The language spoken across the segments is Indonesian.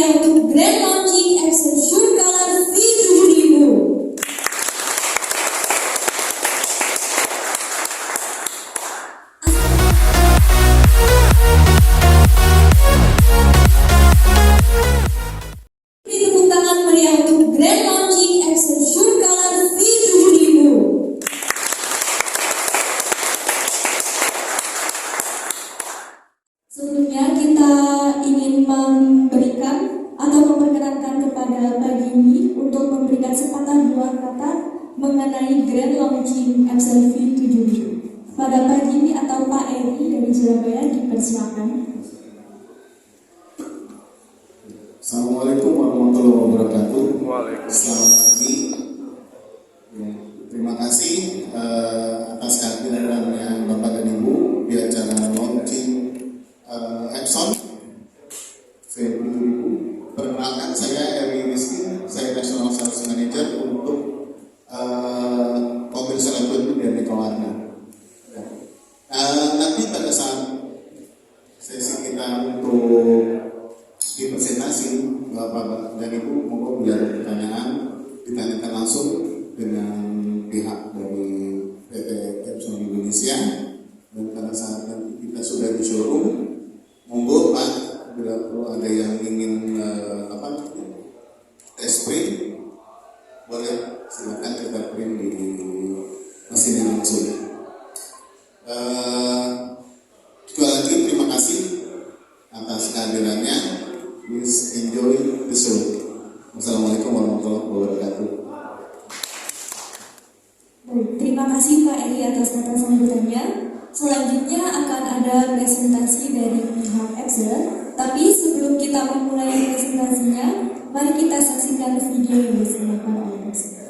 meriah untuk Grand Launching Excel Sure Color V7000. Tepuk tangan meriah untuk Grand Launching Excel Sure Color V7000. Sebelumnya kita ingin memberikan atau memperkenalkan kepada Pak Jimmy untuk memberikan sepatah dua kata mengenai Grand Launching Excel V7000. Pada Pak Jimmy atau Pak Eri dari Surabaya dipersilakan. Assalamualaikum warahmatullahi wabarakatuh. Waalaikumsalam. Selamat pagi. Ya, terima kasih atas kehadirannya Bapak dan Ibu di acara launching Epson V7000. Perkenalkan, saya Eri Rizky, saya National Sales Manager untuk mobil selanjutnya dari Kawarna. Nanti pada saat sesi kita untuk di presentasi, Bapak dan Ibu mohon bila ada pertanyaan ditanyakan langsung dengan pihak dari PT Epson Indonesia. Dan pada saat nanti kita sudah di showroom, monggo Pak, bila perlu ada yang ingin tes print, boleh silakan kita print di mesin yang langsung. Sekali lagi terima kasih atas kehadirannya. Please enjoy the show. Wassalamualaikum warahmatullahi wabarakatuh. Baik, terima kasih Pak Eri atas kata sambutannya. Selanjutnya akan ada presentasi dari pihak Excel. Tapi sebelum kita memulai presentasinya, mari kita saksikan video yang disediakan oleh Excel.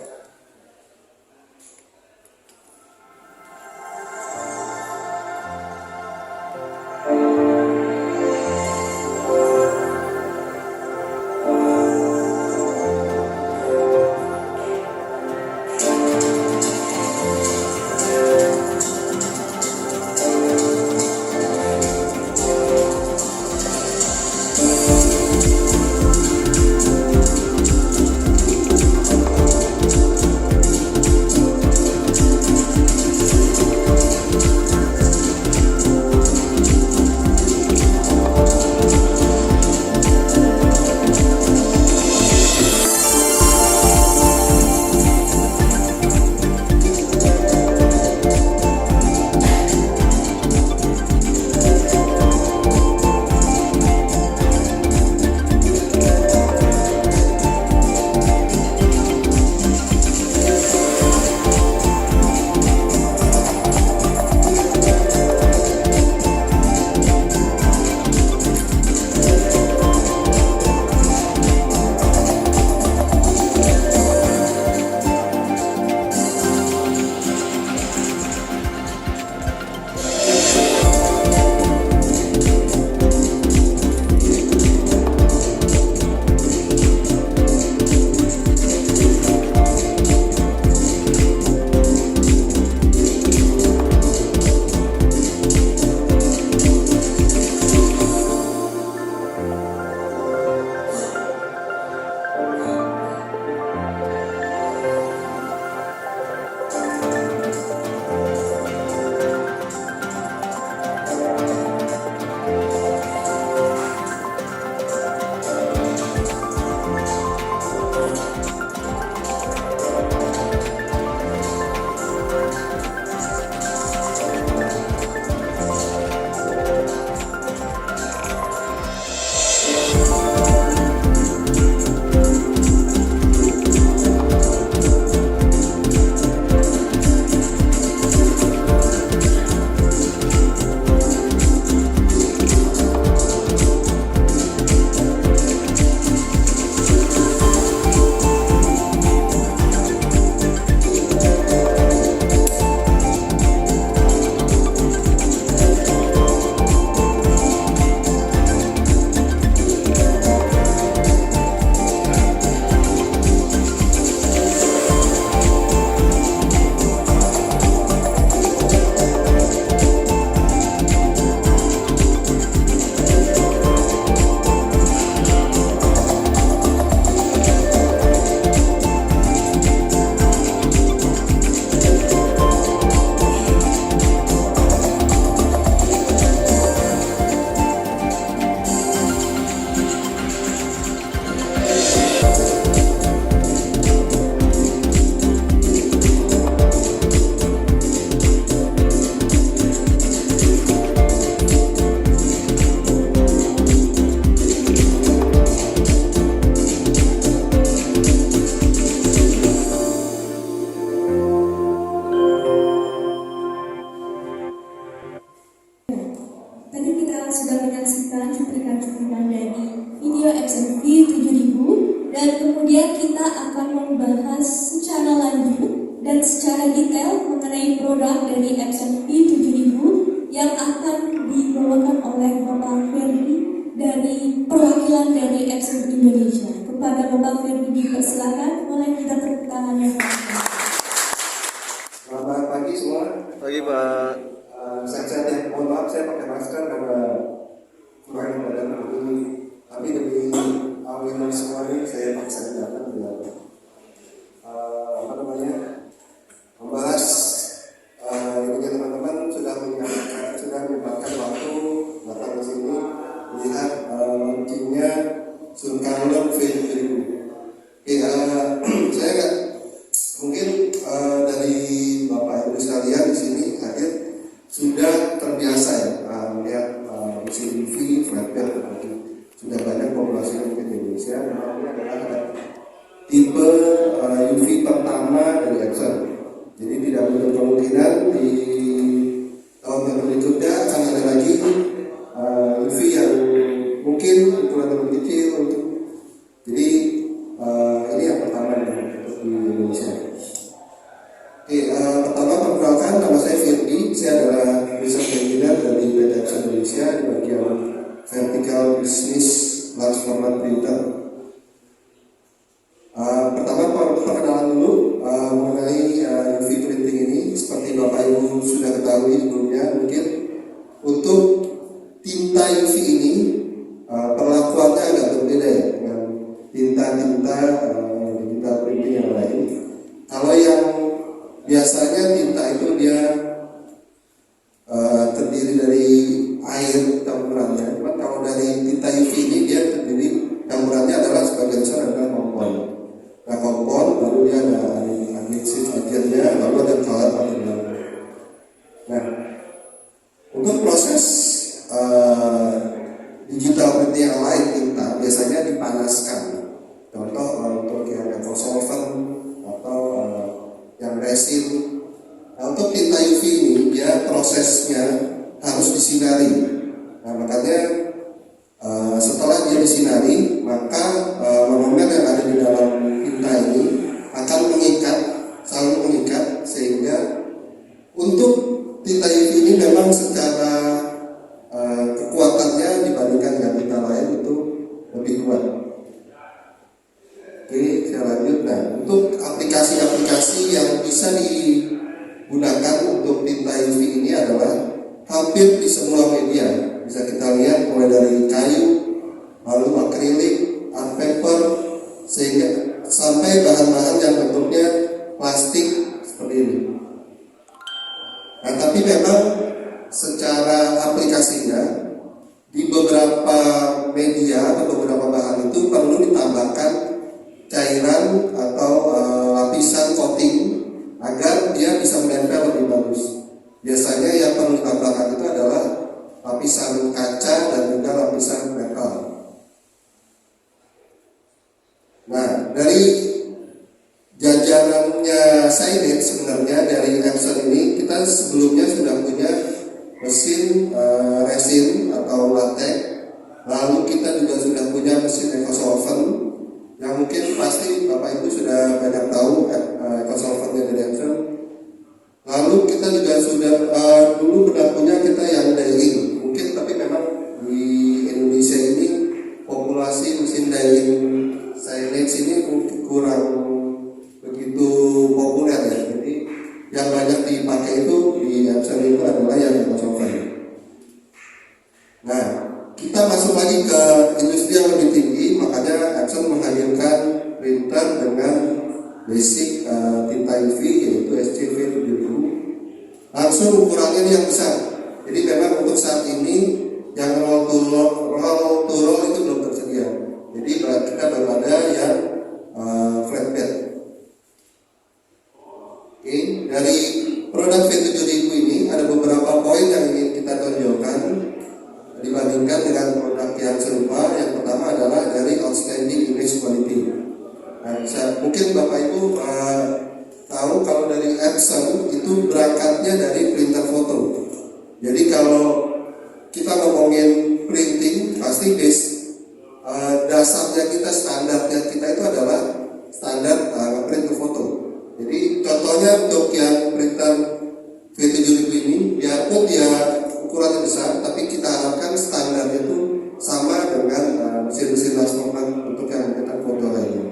Casio XLV 7000, dan kemudian kita akan membahas secara lanjut dan secara detail mengenai produk dari XLV 7000 yang akan dibawakan oleh Bapak Ferdi dari perwakilan dari XLV Indonesia. Kepada Bapak Ferdi dipersilakan, boleh kita tepuk tangannya. Selamat pagi semua. Pagi Pak. Sehat-sehat ya. Mohon maaf saya pakai masker karena kurang badan ini. Tapi demi awal semua ini saya paksa datang biar membahas ini teman-teman sudah menyempatkan waktu datang ke sini melihat launchingnya Suncarlon V7000. Saya nggak mungkin dari Bapak Ibu sekalian di sini hadir sudah terbiasa ya melihat mesin EV flatbed, sudah banyak populasinya mungkin di Indonesia. Ini adalah tipe UV pertama dari Epson. Jadi tidak menutup kemungkinan di tahun berikutnya akan ada lagi UV yang mungkin ukuran lebih kecil untuk. Jadi ini yang pertama di Indonesia. Pertama perkenalkan, nama saya Firdi. Saya adalah research engineer dari PT Epson Indonesia di bagian vertical business large format printer. Pertama perkenalan dulu mengenai UV printing ini. Seperti Bapak Ibu sudah ketahui sebelumnya, mungkin untuk tinta UV ini perlakuannya agak berbeda ya dengan tinta-tinta digital printing yang lain. Kalau yang biasanya tinta itu dia terdiri dari air campurannya. Cuma kalau dari tinta UV ini dia terdiri campurannya adalah sebagian besar adalah kompon. Nah kompon baru dia ada adhesive agentnya, lalu ada color material. Nah untuk proses digital printing yang lain tinta biasanya dipanaskan. Contoh untuk yang solvent atau yang resin. Nah, untuk tinta UV ini dia prosesnya harus disinari. Nah, makanya setelah dia disinari, maka monomer yang ada di dalam tinta ini akan saling mengikat, sehingga untuk tinta UV ini memang secara kekuatannya dibandingkan dengan tinta lain itu lebih kuat. Oke, saya lanjut. Nah, untuk aplikasi-aplikasi yang bisa digunakan untuk tinta UV ini adalah hampir di semua media. Bisa kita lihat mulai dari kayu, lalu akrilik, art paper, sehingga sampai bahan-bahan yang bentuknya plastik seperti ini. Nah, tapi memang secara aplikasinya di beberapa media atau beberapa bahan itu perlu ditambahkan cairan atau lapisan coating agar dia bisa menempel lebih bagus. Biasanya yang perlu ditambahkan itu adalah lapisan kaca dan juga lapisan metal. Nah, dari jajarannya Cyanide sebenarnya dari Epson ini kita sebelumnya sudah punya mesin resin atau latex, lalu kita juga sudah punya mesin EcoSolvent yang mungkin pasti Bapak Ibu sudah banyak tahu EcoSolventnya dari Epson. Lalu kita juga sudah dulu pernah punya kita yang dyeing, mungkin tapi memang di Indonesia ini populasi mesin dyeing Cyanide ini kurang begitu populer ya. Jadi yang banyak dipakai itu di Epson itu adalah yang EcoSolvent. Nah, kita masuk lagi ke industri yang lebih tinggi, makanya Epson menghadirkan printer dengan basic tinta UV yaitu SCV7000. Langsung ukurannya ini yang besar. Jadi memang untuk saat ini yang roll to roll itu belum tersedia. Jadi kita baru ada yang flatbed. Oke, dari produk V7000 ini ada beberapa poin yang ingin kita tonjolkan dibandingkan dengan produk yang serupa. Yang pertama adalah dari outstanding image quality. Nah, mungkin Bapak Ibu tahu kalau dari Epson itu berangkatnya dari printer foto. dasarnya kita, standarnya kita itu adalah standar print to foto. Jadi contohnya untuk yang printer V7000 ini, biarpun dia ukurannya besar, tapi kita harapkan standarnya itu sama dengan mesin-mesin Lastmark untuk yang mencetak foto lainnya.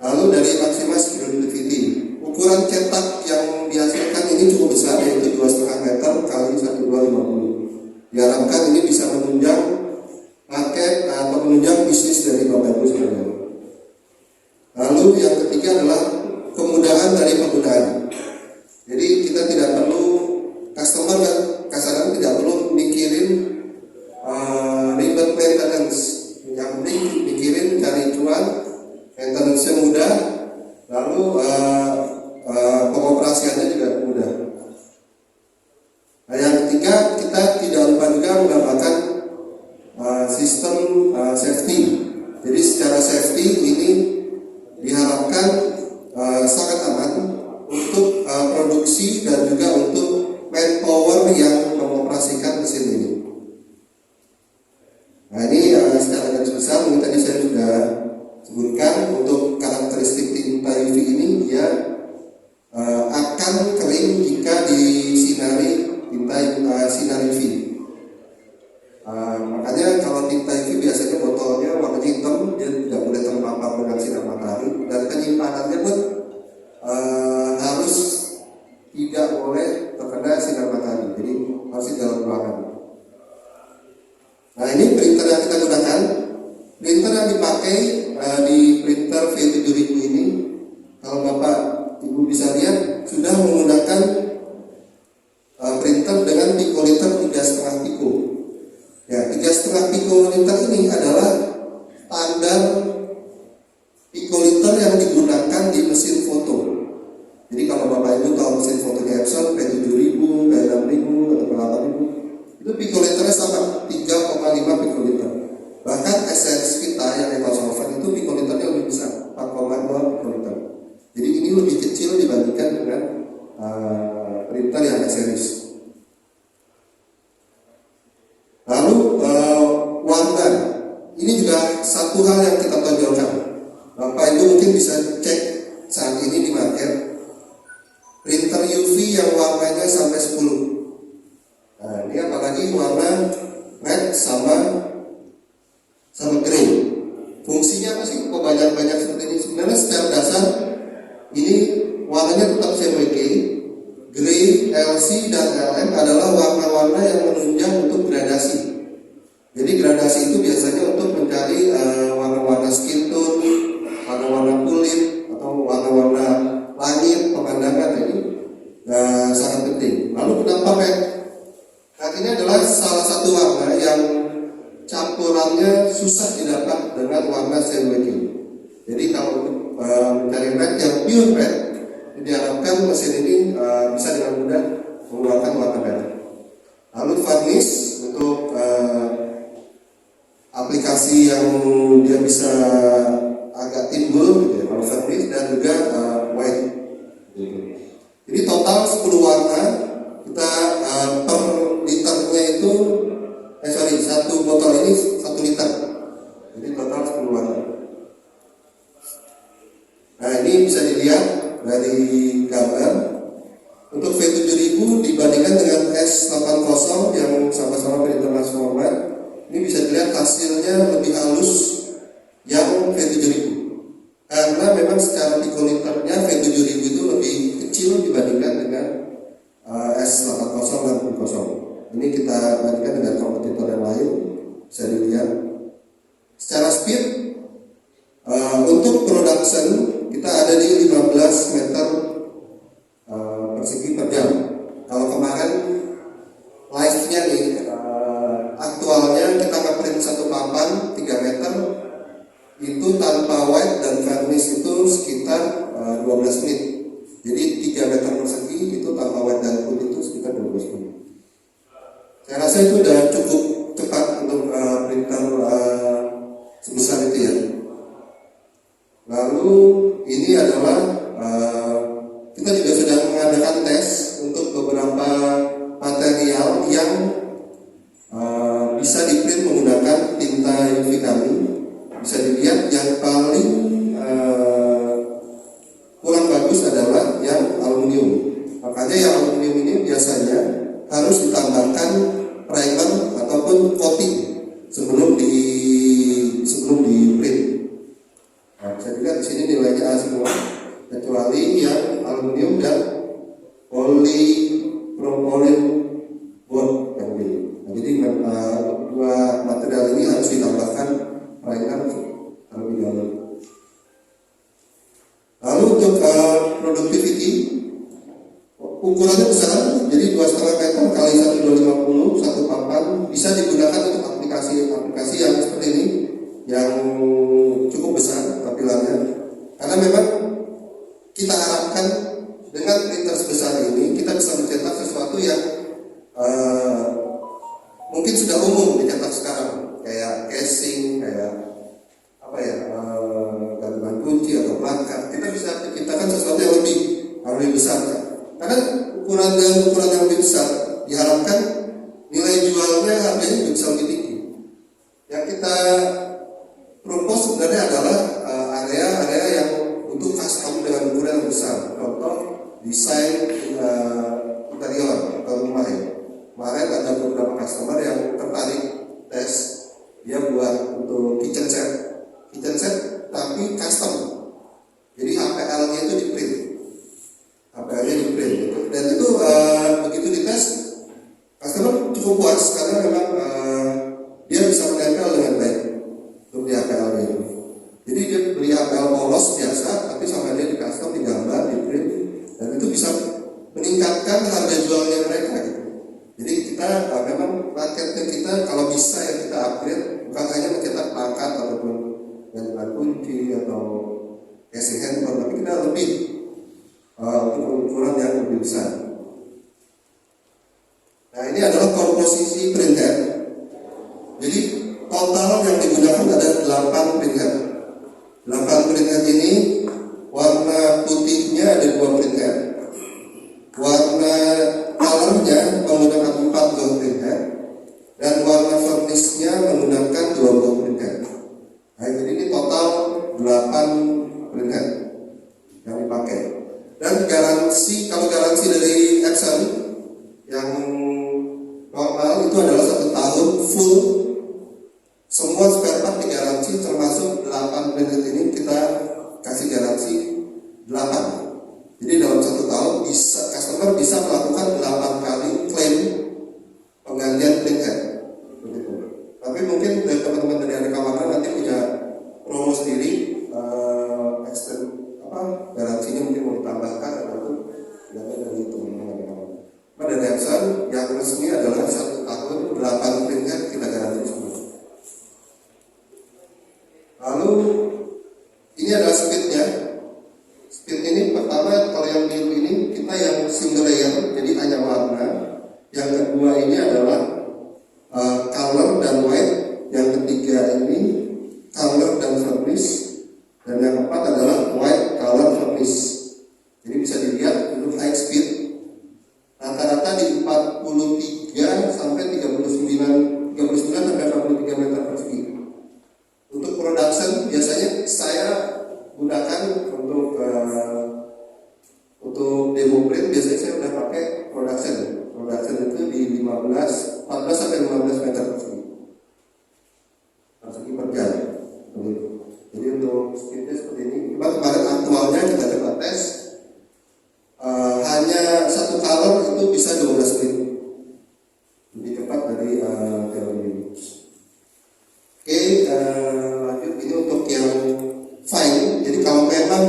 Lalu dari Maximus Creativity, ukuran cetak yang dihasilkan ini cukup besar, yaitu 2,5 meter kali 1250. Diharapkan ini bisa menunjang market atau menunjang bisnis dari Bapak Ibu sekalian. Lalu yang ketiga adalah kemudahan dari penggunaan. Jadi kita tidak perlu, customer kan kasarnya tidak perlu mikirin ribet maintenance. Yang penting mikirin cari cuan, maintenance-nya mudah, lalu pengoperasiannya juga mudah. Nah, yang ketiga, kita tidak lupa juga menambahkan sistem safety. Jadi secara safety ini diharapkan sangat aman untuk produksi dan juga untuk manpower yang mengoperasikan mesin ini. Nah, ini secara garis besar mungkin tadi saya sudah sebutkan untuk karakteristik tinta UV ini, dia akan kering jika disinari sinar UV. Makanya kalau tinta UV biasanya botolnya warnanya hitam, dia tidak boleh terpapar dengan sinar matahari, dan penyimpanannya pun harus tidak boleh terkena sinar matahari, jadi harus di dalam ruangan. Nah, ini printer yang kita gunakan. Printer yang dipakai di printer V7000 ini, kalau Bapak Ibu bisa lihat, sudah menggunakan printer dengan picoliter 3,5 piko. Ya, 3,5 picoliter ini adalah standar picoliter yang digunakan di mesin foto. Jadi kalau Bapak Ibu tahu mesin fotonya Epson P7000, P6000 atau P8000, itu picoliternya sama 3,5 picoliter. Bahkan SRS kita yang Eva Solvent itu picoliternya lebih besar, 4,2 picoliter. Jadi ini lebih kecil dibandingkan dengan printer yang series. Lalu warna, ini juga satu hal yang kita tonjolkan. Bapak Ibu mungkin bisa cek saat ini di market printer UV yang warnanya sampai 10. Nah, ini apalagi warna red sama grey. Fungsinya apa sih kok banyak-banyak seperti ini? Sebenarnya secara dasar ini warnanya tetap CMYK. Grey, LC, dan LM adalah warna-warna yang menunjang untuk gradasi. Jadi gradasi itu biasanya untuk mencari warna-warna skin tone, warna-warna kulit, atau warna-warna langit, pemandangan. Ini sangat penting. Lalu kenapa red? Nah, ini adalah salah satu warna yang campurannya susah didapat dengan warna CMYK. Jadi kalau mencari red yang pure red, diharapkan mesin ini bisa dengan mudah mengeluarkan warna red. Lalu varnish untuk aplikasi yang dia bisa agak timbul, gitu ya, kalau varnish, dan juga white. Jadi total 10 warna. Kita per liternya itu satu botol ini 1 liter. Jadi total 10 warna. Nah, ini bisa dilihat dari gambar. Untuk V7000 dibandingkan dengan S80 yang sama-sama printer transformer, ini bisa dilihat hasilnya lebih halus yang V7000. Karena memang secara picoliternya V7000 itu lebih kecil dibandingkan dengan S80 dan 70. Ini kita bandingkan dengan kompetitor yang lain. Bisa dilihat secara speed untuk production kita ada di 15 meter persegi per jam. Kalau kemarin live-nya nih aktualnya kita ngeprint satu papan 3 meter itu tanpa white dan varnish itu sekitar 12 menit. Jadi 3 meter persegi itu tanpa white dan putih itu sekitar 12 menit. Saya rasa itu udah cukup cepat untuk printer sebesar itu ya. Lalu ini adalah kita juga sudah mengadakan tes untuk beberapa material yang bisa diprint menggunakan tinta UV kami. bisa dilihat yang paling kurang bagus adalah yang aluminium. Makanya yang aluminium ini biasanya harus ditambahkan primer ataupun coating sebelum di print. Nah, bisa dilihat di sini nilainya A semua, kecuali yang aluminium dan polypropylene board yang B. Nah, jadi dua material ini harus ditambahkan primer terlebih dahulu. Lalu untuk productivity, ukurannya besar, jadi 2,5 meter kali 1,250, satu papan, bisa digunakan untuk aplikasi yang seperti ini, yang cukup besar tampilannya. Karena memang kita harapkan dengan printer sebesar ini kita bisa mencetak sesuatu yang mungkin sudah umum dicetak sekarang, kayak casing, kayak gantungan kunci atau plakat. Kita bisa menciptakan sesuatu yang lebih besar. Karena ukuran yang lebih besar diharapkan nilai jualnya harganya bisa lebih tinggi. Yang kita propose sebenarnya adalah area yang untuk custom dengan ukuran yang besar. Contoh desain interior atau rumah ya. Kemarin ada beberapa customer yang tertarik tes, dia buat untuk kitchen set tapi custom. Jadi HPL-nya itu di print. Dan itu begitu dites, customer cukup puas karena memang dia bisa menempel dengan baik untuk di HPL-nya itu. Jadi dia beli HPL polos biasa, tapi sama dia di custom, digambar, di print, dan itu bisa meningkatkan harga jualnya mereka gitu. Jadi kita memang marketnya kita kalau bisa ya kita upgrade, bukan hanya mencetak plakat ataupun gantungan kunci atau casing handphone, tapi kita lebih untuk ukuran yang lebih besar. Nah, ini adalah komposisi printhead. Jadi total yang digunakan ada 8 printhead. 8 printhead ini warna putihnya ada 2 printhead. Warna colornya menggunakan 4 buah printhead dan warna furnish-nya menggunakan 2 buah printhead. Nah, jadi ini total 8 printhead yang dipakai. Dan kalau garansi dari Epson yang normal itu adalah 1 tahun full, semua spare part digaransi, termasuk 8 printhead ini kita kasih garansi 8. Jadi dalam 1 tahun customer bisa melakukan 8 kali klaim penggantian printhead. Tapi mungkin dari teman-teman dari Aneka Warna nanti punya promo sendiri, garansinya mungkin mau ditambahkan ataupun dari teman-teman. Pada Epson yang resmi adalah 1 tahun 8 printhead kita garansi semua. Lalu ini adalah speednya. Speed ini pertama kalau yang biru ini kita yang single layer, jadi hanya warna. Yang kedua ini adalah color dan white. Yang ketiga ini color dan furnish. Dan yang keempat adalah white color furnish. Jadi bisa dilihat untuk high speed rata-rata di 43 sampai 39 sampai 43 meter persegi. Untuk production biasanya saya gunakan untuk demo print, biasanya saya udah pakai production itu di 14 sampai 15 meter persegi per jam. Jadi untuk speednya seperti ini. Kemarin aktualnya kita coba tes, hanya 1 color itu bisa 12 menit, lebih cepat dari film ini. Oke, lanjut ini untuk yang fine. Jadi kalau memang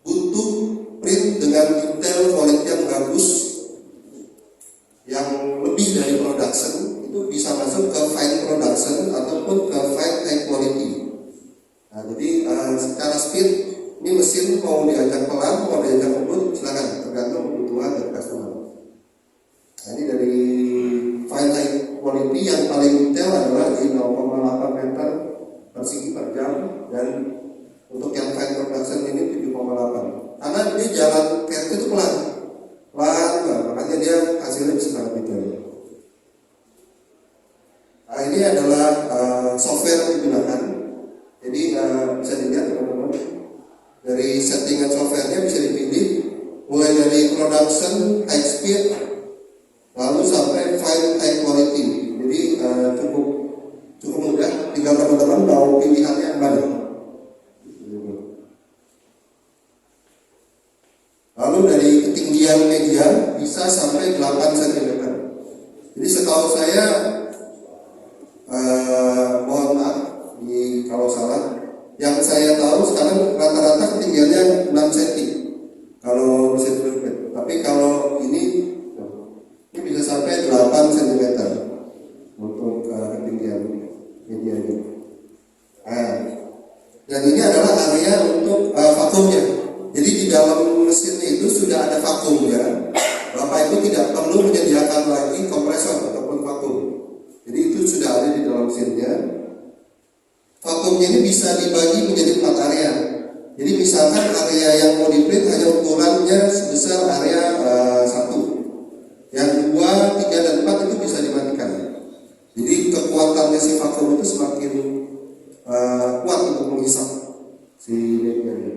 butuh print dengan detail quality yang bagus, yang lebih dari production, itu bisa masuk ke fine production ataupun ke fine high quality. Nah, jadi secara speed ini mesin mau diajak pelan, mau diajak ngebut, silakan, tergantung kebutuhan dari customer. Nah, ini dari fine high quality yang paling detail adalah di 0,8 meter persegi per jam, dan untuk yang fine production ini 7,8. Karena dia jalan kayak itu pelan, makanya dia hasilnya bisa sangat detail. Nah, ini adalah software yang digunakan. production, high speed, lalu sampai file high quality. Jadi cukup mudah, tinggal teman-teman mau pilihannya yang mana. Lalu dari ketinggian media bisa sampai 8 cm. Jadi setahu saya, mohon maaf kalau salah, yang saya tahu sekarang rata-rata ketinggiannya 6 cm kalau mesin fluid. Tapi kalau ini bisa sampai 8 cm untuk ketinggian media ini. Dan ini adalah area untuk vakumnya. Jadi di dalam mesin itu sudah ada vakumnya. Bapak itu tidak perlu menyediakan lagi kompresor ataupun vakum. Jadi itu sudah ada di dalam mesinnya. Vakumnya ini bisa dibagi menjadi 4 area. Jadi misalkan area yang mau di-print hanya ukurannya sebesar area 1. Yang 2, 3, dan 4 itu bisa dimatikan. Jadi kekuatannya si vakum itu semakin kuat untuk menghisap si media.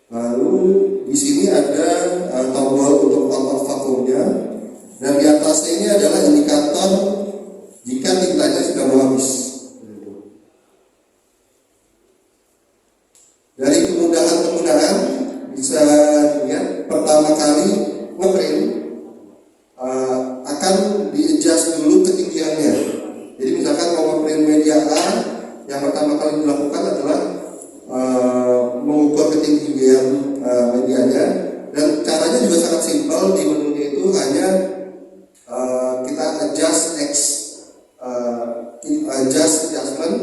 Lalu di sini ada tombol untuk on-off vakumnya, dan di atasnya ini adalah indikator jika tintanya sudah mau habis. Dari kemudahan bisa dilihat pertama kali ngeprint akan di-adjust dulu ketinggiannya. Jadi misalkan mau ngeprint media A, yang pertama kali dilakukan adalah mengukur ketinggian medianya, dan caranya juga sangat simpel. Di menunya itu hanya kita adjust adjustment,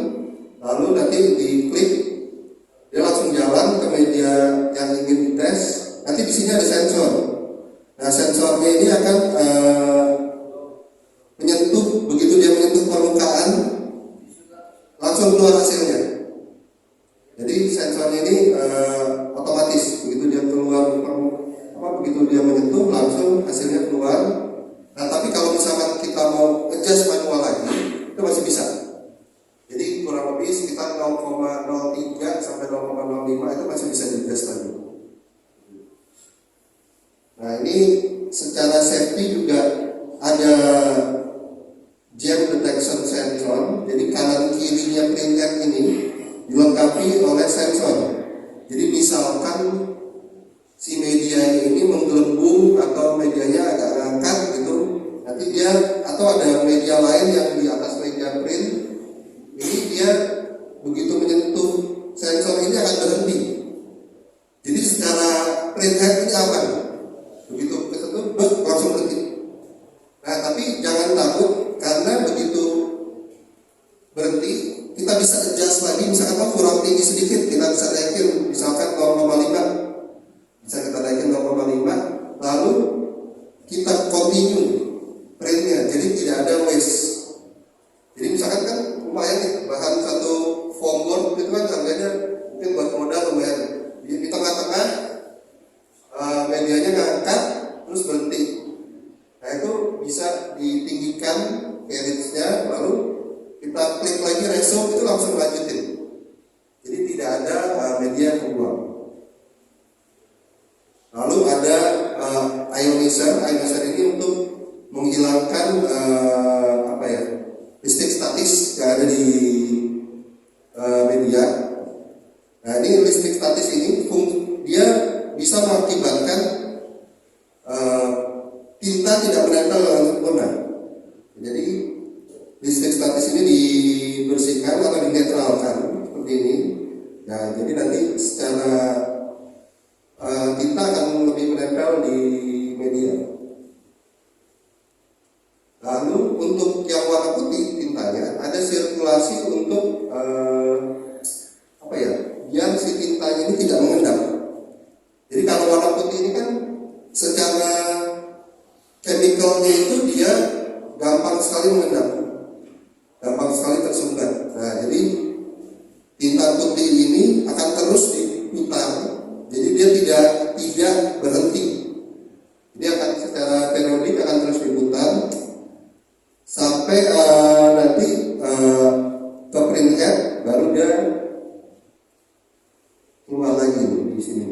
lalu nanti diklik, dia langsung jalan ke media yang ingin dites. Nanti di sini ada sensor. Nah, sensornya ini akan menyentuh, begitu dia menyentuh permukaan, langsung keluar hasilnya. Jadi sensornya ini otomatis, begitu dia keluar, begitu dia menyentuh langsung hasilnya keluar. Nah, tapi kalau misalkan kita mau adjust manual lagi, itu masih bisa. Jadi kurang lebih sekitar 0,03 sampai 0,05 itu masih bisa di adjust lagi. Nah, ini secara safety juga ada jam detection sensor. Jadi kanan kirinya printhead ini dilengkapi oleh sensor. Jadi misalkan si media ini menggelembung atau medianya agak ngangkat gitu, nanti dia atau ada media lain yang di atas media print, ini dia begitu menyentuh sensor ini akan berhenti. Jadi secara printhead ini aman, begitu kesentuh langsung berhenti. Nah, tapi jangan takut, karena begitu berhenti kita bisa adjust lagi. Misalkan kurang tinggi sedikit, kita bisa naikin misalkan 0,5, bisa kita naikin 0,5, lalu kita continue printnya, jadi tidak ada waste. Jadi misalkan kan lumayan nih, bahan satu foam board itu kan harganya mungkin buat modal lumayan. Di tengah-tengah medianya ngangkat terus berhenti. Nah, itu bisa ditinggikan carriage-nya, lalu kita klik lagi resume, itu langsung lanjutin. Jadi tidak ada media keluar. Lalu ada ionizer ini untuk menghilangkan listrik statis yang ada di media. Nah, ini listrik statis ini dia bisa mengakibatkan tinta tidak menempel dengan sempurna. Jadi listrik statis ini dibersihkan atau dinetralkan seperti ini. Nah, jadi nanti secara tinta akan lebih menempel di media. Lalu untuk yang warna putih tintanya ada sirkulasi untuk biar si tintanya ini tidak mengendap. Jadi kalau warna putih ini kan secara chemicalnya itu dia gampang sekali mengendap, gampang sekali tersumbat. Nah, jadi tinta putih ini akan terus diputar, jadi dia tidak berhenti. Dia akan secara periodik akan terus diputar sampai nanti ke printhead, baru dia keluar lagi di sini.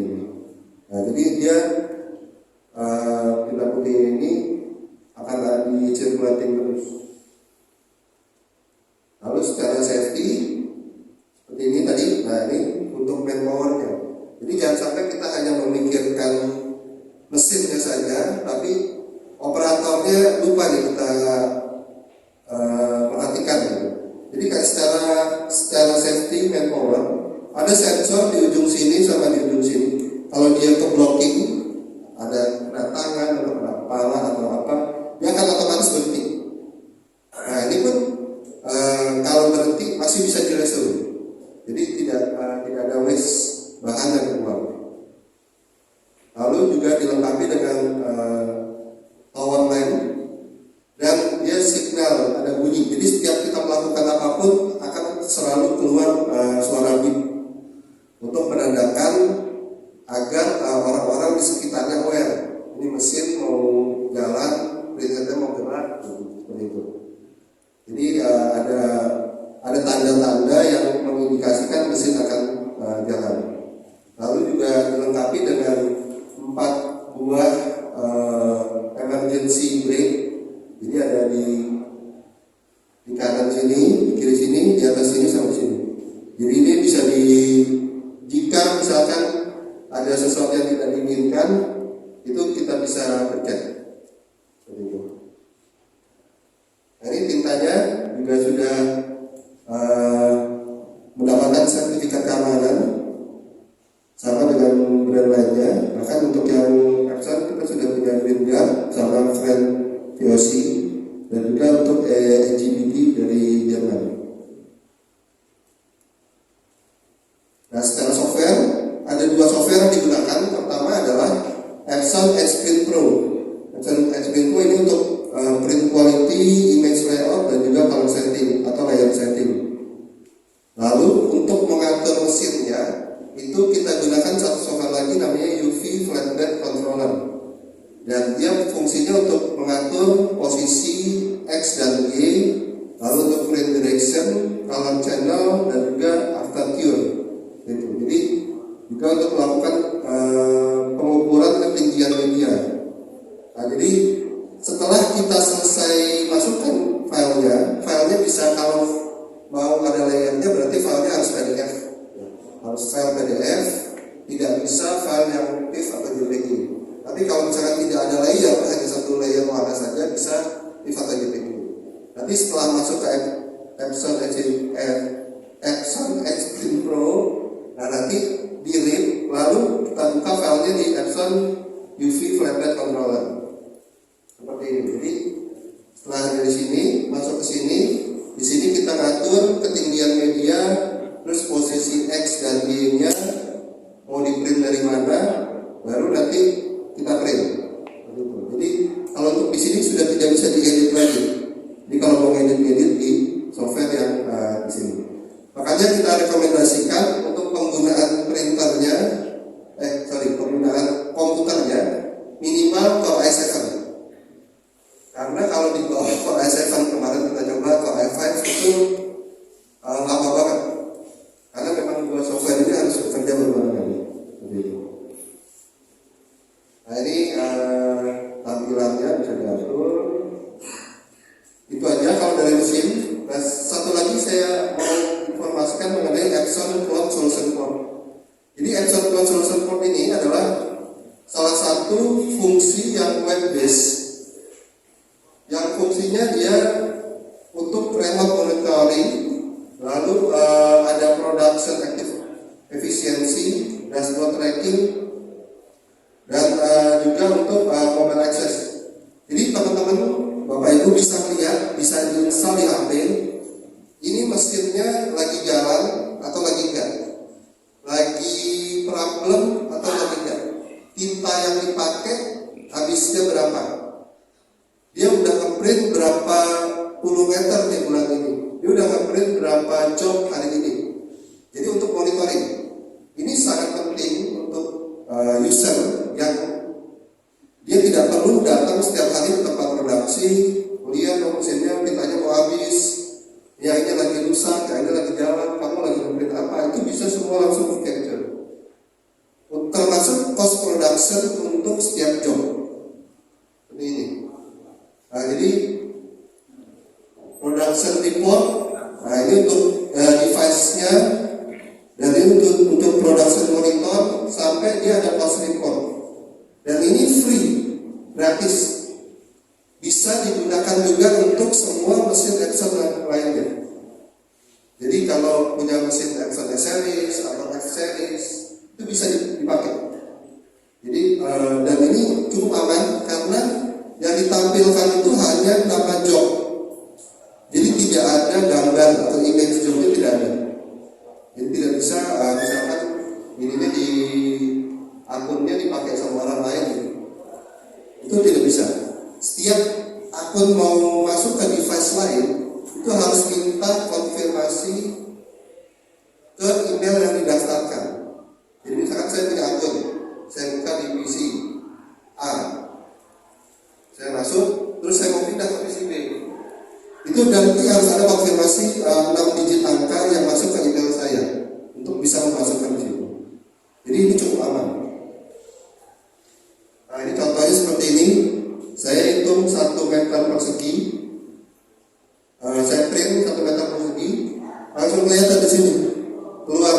Nah, jadi dia Nah ini untuk manpowernya. Jadi jangan sampai kita hanya memikirkan mesinnya saja, tapi operatornya lupa nih kita perhatikan gitu. Jadi kayak secara safety manpower, ada sensor di ujung sini sama di ujung sini. Kalau dia ke blocking, ada kena tangan atau kena kepala atau apa, dia akan otomatis berhenti. Nah ini pun kalau berhenti masih bisa direstore. Jadi tidak ada waste bahan yang keluar. Lalu juga dilengkapi dengan power line dan dia signal ada bunyi. Jadi setiap kita melakukan apapun akan selalu keluar suara beep untuk menandakan agar orang-orang di sekitarnya aware. Ini mesin mau jalan, printernya mau gerak, seperti itu. Jadi ada tanda-tanda yang mengindikasikan mesin akan jalan. Lalu juga dilengkapi dengan 4 buah emergency brake. Jadi ada di kanan sini, di kiri sini, di atas sini sama sini. Jadi ini bisa jika misalkan ada sesuatu yang tidak diinginkan, itu kita bisa pencet. Seperti itu. Nah, ini tintanya juga sudah mendapatkan sertifikat keamanan sama dengan brand lainnya. Bahkan untuk yang Epson kita sudah punya Green Guard sama Friend VOC dan juga untuk LGBT dari Jerman. Nah, secara software ada 2 software yang digunakan. Pertama adalah Epson Xprint Pro. Epson Xprint Pro ini untuk print quality, image layout, dan juga color setting atau layer setting. Lalu untuk mengatur mesinnya itu kita gunakan satu software lagi namanya UV Flatbed Controller. Dan dia fungsinya untuk mengatur posisi X dan Y, lalu untuk print direction, color channel, dan juga after cure. Gitu. Jadi juga untuk melakukan pengukuran ketinggian media. Nah, jadi setelah kita selesai masukkan filenya bisa, kalau mau ada layernya berarti filenya harus PDF. Harus file PDF, tidak bisa file yang TIFF atau JPG. Tapi kalau misalkan tidak ada layer, hanya satu layer warna saja, bisa TIFF atau JPG. Nanti setelah masuk ke Epson Xprint Pro, nah nanti di RIP, lalu kita buka filenya di Epson UV Flatbed Controller. Seperti ini. Jadi setelah dari sini masuk ke sini, di sini kita ngatur ketinggian media, terus posisi X dan Y-nya mau di print dari mana, baru nanti kita print. Jadi kalau untuk di sini sudah tidak bisa diedit lagi. Jadi kalau mau edit di software yang di sini. Makanya kita rekomendasikan untuk penggunaan printernya, penggunaan komputernya minimal Core i7. Karena kalau di bawah Core i7 kemarin kita coba Core i5 itu lama banget. Karena memang dua software ini harus bekerja berbarengan. Nah ini tampilannya bisa diatur. Itu aja kalau dari mesin. Nah, satu lagi saya mau informasikan mengenai Epson Cloud Solution Port. Jadi Epson Cloud Solution Port ini adalah salah satu fungsi yang web based, yang fungsinya dia untuk remote monitoring, lalu ada production efficiency, dashboard tracking, dan juga untuk mobile access. Jadi teman-teman Bapak Ibu bisa lihat, bisa diinstal di HP. Ini mesinnya lagi jalan atau lagi enggak, lagi problem atau lagi enggak, tinta yang dipakai habisnya berapa, dia udah ngeprint berapa puluh meter di bulan ini, dia udah ngeprint berapa job hari ini. Jadi untuk monitoring ini sangat penting untuk user yang dia tidak perlu datang setiap hari ke tempat produksi, lihat mesinnya tintanya mau habis, ya ini lagi rusak, ya ini lagi jalan, kamu lagi ngeprint apa, itu bisa semua langsung di capture. Termasuk cost production untuk setiap job. Seperti ini. Nah, jadi production report, nah ini untuk device dia ada cost report. Dan ini free, gratis. Bisa digunakan juga untuk semua mesin Epson yang lainnya. Jadi kalau punya mesin Epson S series atau X series itu bisa dipakai. Jadi dan ini cukup aman karena yang ditampilkan itu hanya nama job. Jadi tidak ada gambar atau image jobnya, tidak ada. Jadi tidak bisa misalkan ini di akunnya dipakai sama orang lain, itu tidak bisa. Setiap akun mau masuk ke device lain itu harus minta konfirmasi ke email yang didaftarkan. Jadi misalkan saya punya akun, saya buka di PC A, saya masuk, terus saya mau pindah ke PC B, itu nanti harus ada konfirmasi 6 digit angka yang masuk ke email saya untuk bisa memasukkan di situ. Jadi ini cukup aman. Nah ini contohnya seperti ini. Saya hitung 1 meter persegi, saya print 1 meter persegi, langsung kelihatan di sini keluar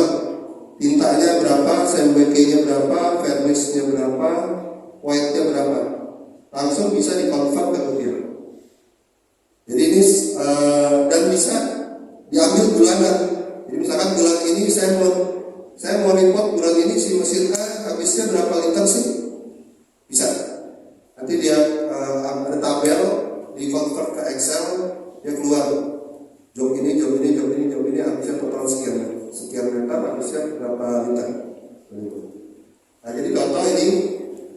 tintanya berapa, CMYK-nya berapa, varnish-nya berapa, white-nya berapa, langsung bisa dikonvert ke rupiah. Jadi ini dan bisa diambil bulanan. Jadi misalkan bulan ini saya mau report bulan ini si mesin A habisnya berapa liter sih, bisa. Nanti dia ada tabel, di convert ke Excel, dia keluar job ini habisnya total sekian meter, habisnya berapa liter. Nah jadi contoh ini,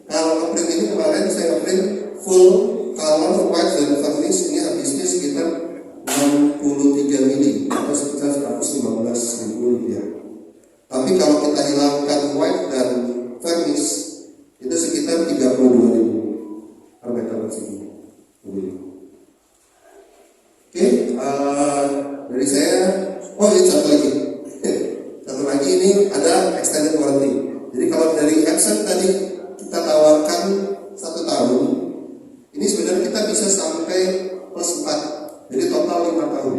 kalau ngeprint ini kemarin saya ngeprint full color white dan varnish, ini habisnya sekitar 63 mili atau sekitar 115.000 rupiah. Tapi kalau kita hilangkan white dan varnish itu sekitar 32.000 per meter persegi. Oke, dari saya, ini satu lagi ini ada extended warranty. Jadi kalau dari Epson tadi kita tawarkan 1 tahun, ini sebenarnya kita bisa sampai plus 4, jadi total 5 tahun.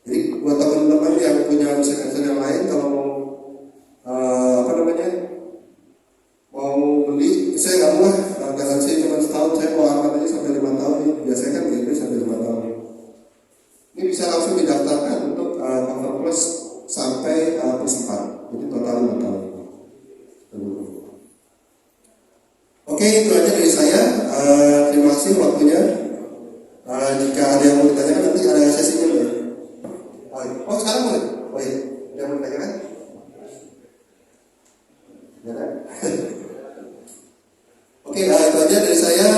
Jadi buat teman-teman yang punya mesin Epson yang lain, kalau mau mau beli, saya nggak mau garansi cuma setahun, saya mau aman aja sampai 5 tahun. Biasanya kan gitu sampai 5 tahun. Ini bisa langsung didaftarkan untuk cover plus sampai plus 4, jadi total 5 tahun. Oke, itu aja dari saya. Terima kasih waktunya. Jika ada yang mau ditanyakan nanti ada sesinya. Oh sekarang boleh? Oh iya, ada yang mau ditanyakan? Ya kan? Oke, itu aja dari saya.